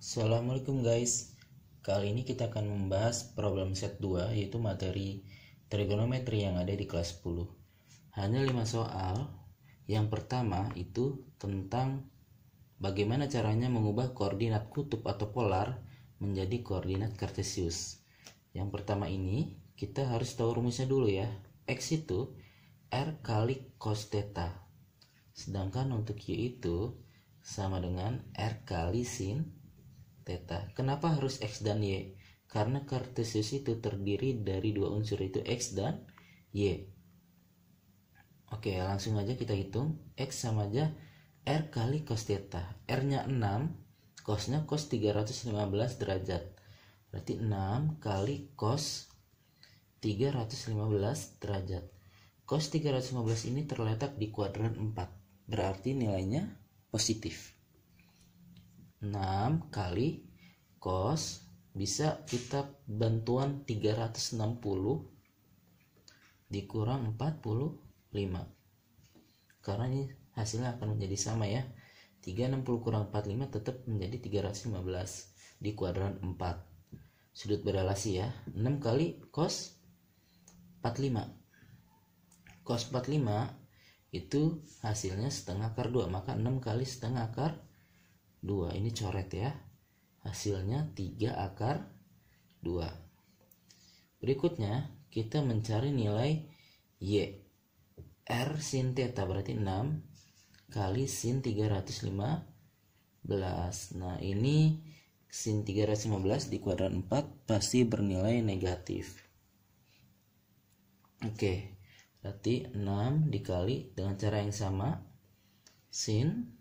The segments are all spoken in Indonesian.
Assalamualaikum guys. Kali ini kita akan membahas problem set 2, yaitu materi trigonometri yang ada di kelas 10. Hanya 5 soal. Yang pertama itu tentang bagaimana caranya mengubah koordinat kutub atau polar menjadi koordinat kartesius. Yang pertama ini kita harus tahu rumusnya dulu ya. X itu R kali cos theta. Sedangkan untuk Y itu sama dengan R kali sin theta. Kenapa harus X dan Y? Karena kartesius itu terdiri dari dua unsur, itu X dan Y. Oke, langsung aja kita hitung. X sama aja R kali cos theta. R nya 6, cosnya cos 315 derajat. Berarti 6 kali cos 315 derajat. Cos 315 ini terletak di kuadran 4. Berarti nilainya positif. 6 kali cos, bisa kita bantuan 360 dikurang 45, karena ini hasilnya akan menjadi sama ya. 360 kurang 45 tetap menjadi 315 di kuadran 4. Sudut berelasi ya. 6 kali cos 45. Cos 45 itu hasilnya setengah akar 2, maka 6 kali setengah akar 2, ini coret ya, hasilnya 3 akar 2. Berikutnya kita mencari nilai Y. R sin theta berarti 6 kali sin 315. Nah ini sin 315 di kuadran 4 pasti bernilai negatif. Oke, berarti 6 dikali dengan cara yang sama, sin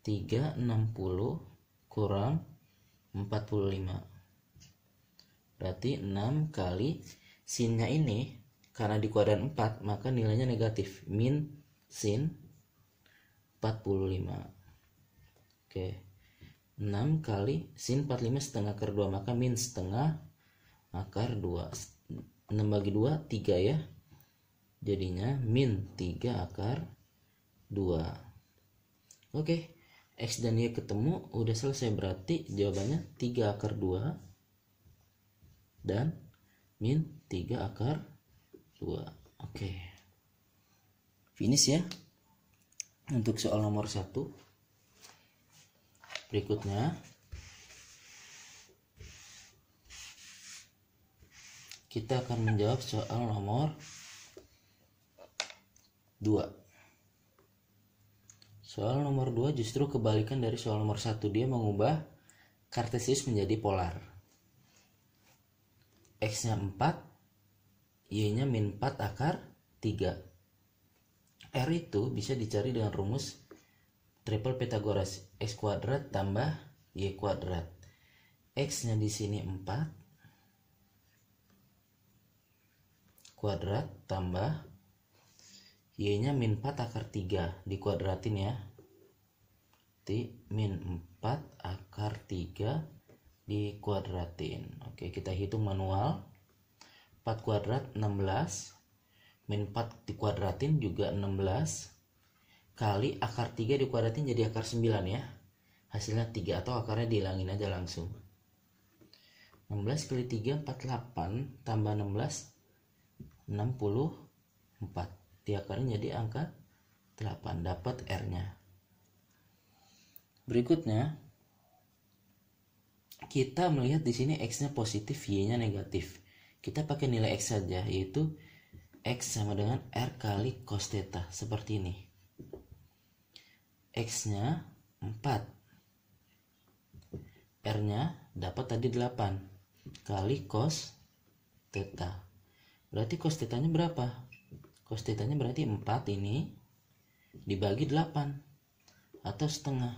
360 kurang 45. Berarti 6 kali sinnya ini karena di kuadran 4 maka nilainya negatif, min sin 45. Oke. 6 kali sin 45 setengah akar 2, maka min setengah akar 2. 6 bagi 2 3 ya. Jadinya min 3 akar 2. Oke. X dan Y ketemu, udah selesai, berarti jawabannya 3 akar 2 dan min 3 akar 2. Oke. Finish ya untuk soal nomor 1. Berikutnya kita akan menjawab soal nomor 2. Soal nomor 2 justru kebalikan dari soal nomor 1. Dia mengubah kartesius menjadi polar. X nya 4, Y nya min 4 akar 3. R itu bisa dicari dengan rumus triple Pythagoras, X kuadrat tambah Y kuadrat. X nya di sini 4 kuadrat tambah Y nya min 4 akar 3, dikuadratin ya. Min 4 akar 3 dikuadratin. Oke, kita hitung manual. 4 kuadrat 16, min 4 dikuadratin juga 16, kali akar 3 dikuadratin jadi akar 9 ya. Hasilnya 3, atau akarnya dihilangin aja langsung. 16 kali 3 48 tambah 16 64. Akarnya jadi angka 8, dapat R nya. Berikutnya kita melihat di sini X nya positif, Y nya negatif. Kita pakai nilai X saja, yaitu X sama dengan R kali cos theta, seperti ini. X nya 4, R nya dapat tadi 8 kali cos theta. Berarti cos theta nya berapa? Cos theta nya berarti 4 ini dibagi 8 atau setengah.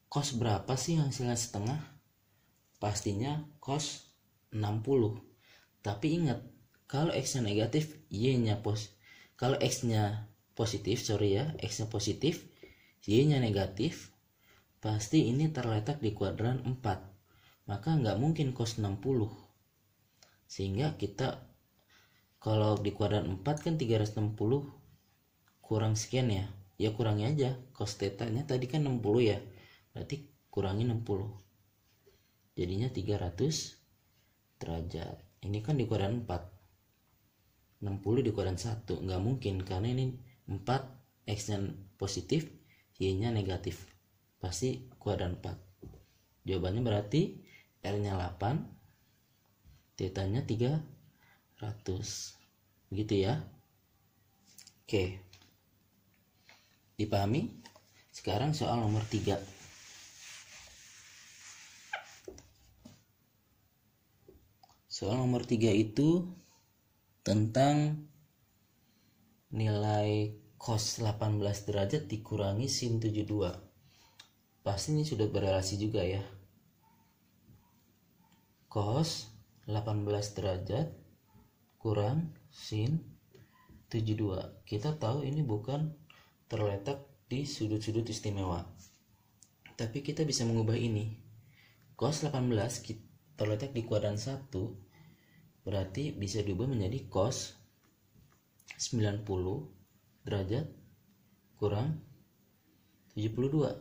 Cos berapa sih hasilnya setengah? Pastinya cos 60. Tapi ingat, kalau X nya negatif, Y nya kalau X nya positif, X nya positif, Y nya negatif, pasti ini terletak di kuadran 4. Maka nggak mungkin cos 60. Sehingga kita, kalau di kuadran 4 kan 360 kurang sekian ya. Ya kurangnya aja. Cos theta nya tadi kan 60 ya. Berarti kurangi 60. Jadinya 300 derajat. Ini kan di kuadran 4. 60 di kuadran 1. Nggak mungkin karena ini 4, X-nya positif, Y-nya negatif. Pasti kuadran 4. Jawabannya berarti R-nya 8, θ-nya 300. Begitu ya. Oke. Dipahami? Sekarang soal nomor 3. Soal nomor 3 itu tentang nilai cos 18 derajat dikurangi sin 72. Pasti ini sudah berrelasi juga ya. Cos 18 derajat kurang sin 72. Kita tahu ini bukan terletak di sudut-sudut istimewa. Tapi kita bisa mengubah ini. Cos 18 terletak di kuadran 1, berarti bisa diubah menjadi cos 90 derajat kurang 72.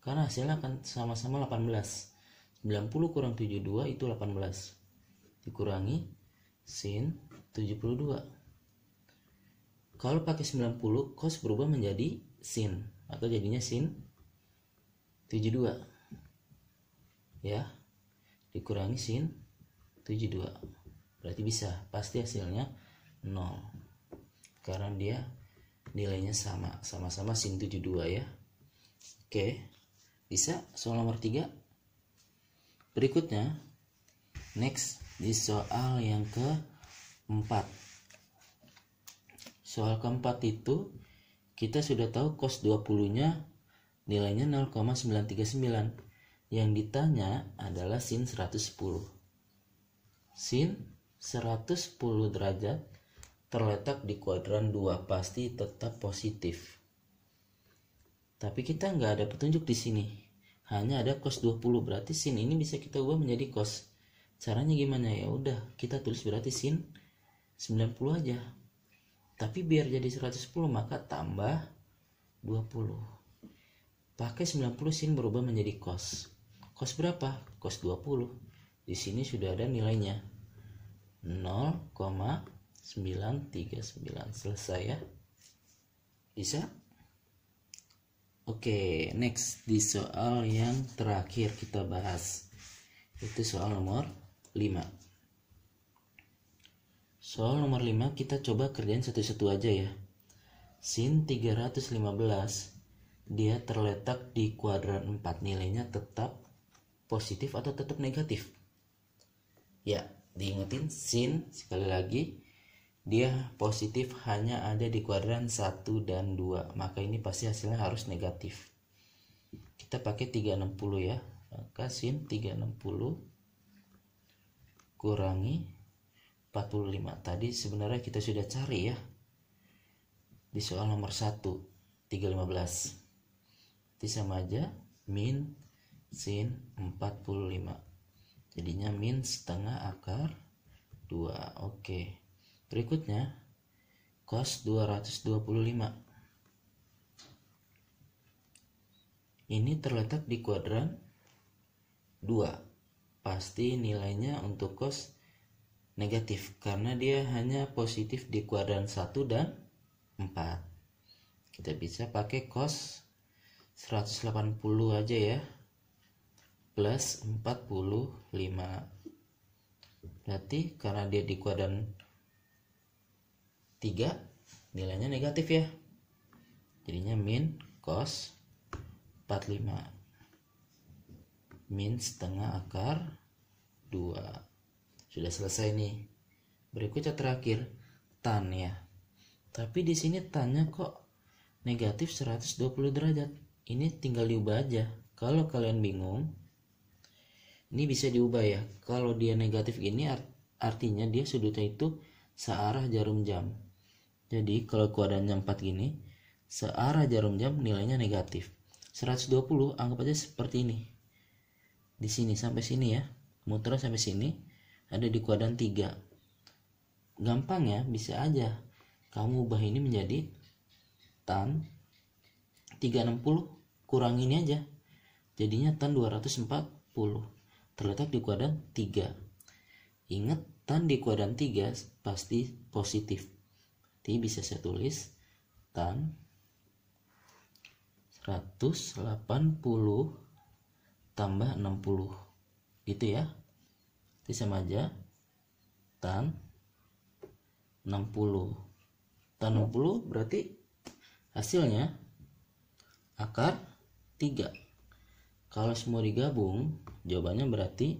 Karena hasilnya akan sama-sama 18. 90 kurang 72 itu 18. Dikurangi sin 72. Kalau pakai 90, cos berubah menjadi sin, atau jadinya sin 72. Ya. Dikurangi sin 72. Berarti bisa, pasti hasilnya 0. Karena dia nilainya sama-sama sin 72 ya. Oke. Bisa soal nomor 3. Berikutnya, next di soal yang keempat. Soal keempat itu kita sudah tahu cos 20-nya nilainya 0,939. Yang ditanya adalah sin 110. Sin 110 derajat terletak di kuadran 2, pasti tetap positif. Tapi kita nggak ada petunjuk di sini. Hanya ada cos 20, berarti sin ini bisa kita ubah menjadi cos. Caranya gimana? Ya udah, kita tulis berarti sin 90 aja. Tapi biar jadi 110 maka tambah 20. Pakai 90 sin berubah menjadi cos. Cos berapa? Cos 20. Di sini sudah ada nilainya. 0,939. Selesai ya. Bisa? Oke, next di soal yang terakhir kita bahas. Itu soal nomor 5. Soal nomor 5 kita coba kerjain satu-satu aja ya. Sin 315 dia terletak di kuadran 4, nilainya tetap positif atau tetap negatif? Ya, diingetin sin sekali lagi dia positif hanya ada di kuadran 1 dan 2, maka ini pasti hasilnya harus negatif. Kita pakai 360 ya. Maka sin 360 kurangi 45. Tadi sebenarnya kita sudah cari ya. Di soal nomor 1, 315. Itu sama aja min sin 45. Jadinya min setengah akar 2. Oke. Berikutnya cos 225. Ini terletak di kuadran 2. Pasti nilainya untuk cos negatif karena dia hanya positif di kuadran 1 dan 4. Kita bisa pakai cos 180 aja ya, plus 45. Berarti karena dia di kuadran 3 nilainya negatif ya, jadinya min cos 45 min setengah akar 2. Sudah selesai nih. Berikutnya terakhir tan ya. Tapi di sini tannya kok negatif 120 derajat. Ini tinggal diubah aja. Kalau kalian bingung, ini bisa diubah ya. Kalau dia negatif gini artinya dia sudutnya itu searah jarum jam. Jadi kalau kuadrannya 4 gini, searah jarum jam nilainya negatif. 120 anggap aja seperti ini. Di sini sampai sini ya. Muter sampai sini ada di kuadran 3. Gampang ya, bisa aja kamu ubah ini menjadi tan 360 kurang ini aja. jadinya tan 240 terletak di kuadran 3. Ingat, tan di kuadran 3 pasti positif. Jadi bisa saya tulis tan 180 tambah 60 gitu ya. Jadi sama aja tan 60. Tan 60 berarti hasilnya akar 3. Kalau semua digabung, jawabannya berarti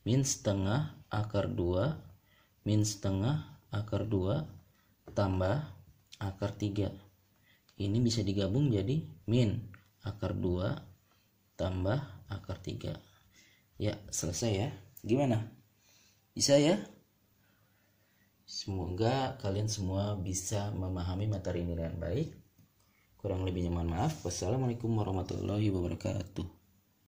min setengah akar 2 min setengah akar 2 tambah akar 3. Ini bisa digabung jadi min akar 2 tambah akar 3. Ya, selesai ya. Gimana? Bisa ya? Semoga kalian semua bisa memahami materi ini dengan baik. Kurang lebihnya mohon maaf. Wassalamualaikum warahmatullahi wabarakatuh.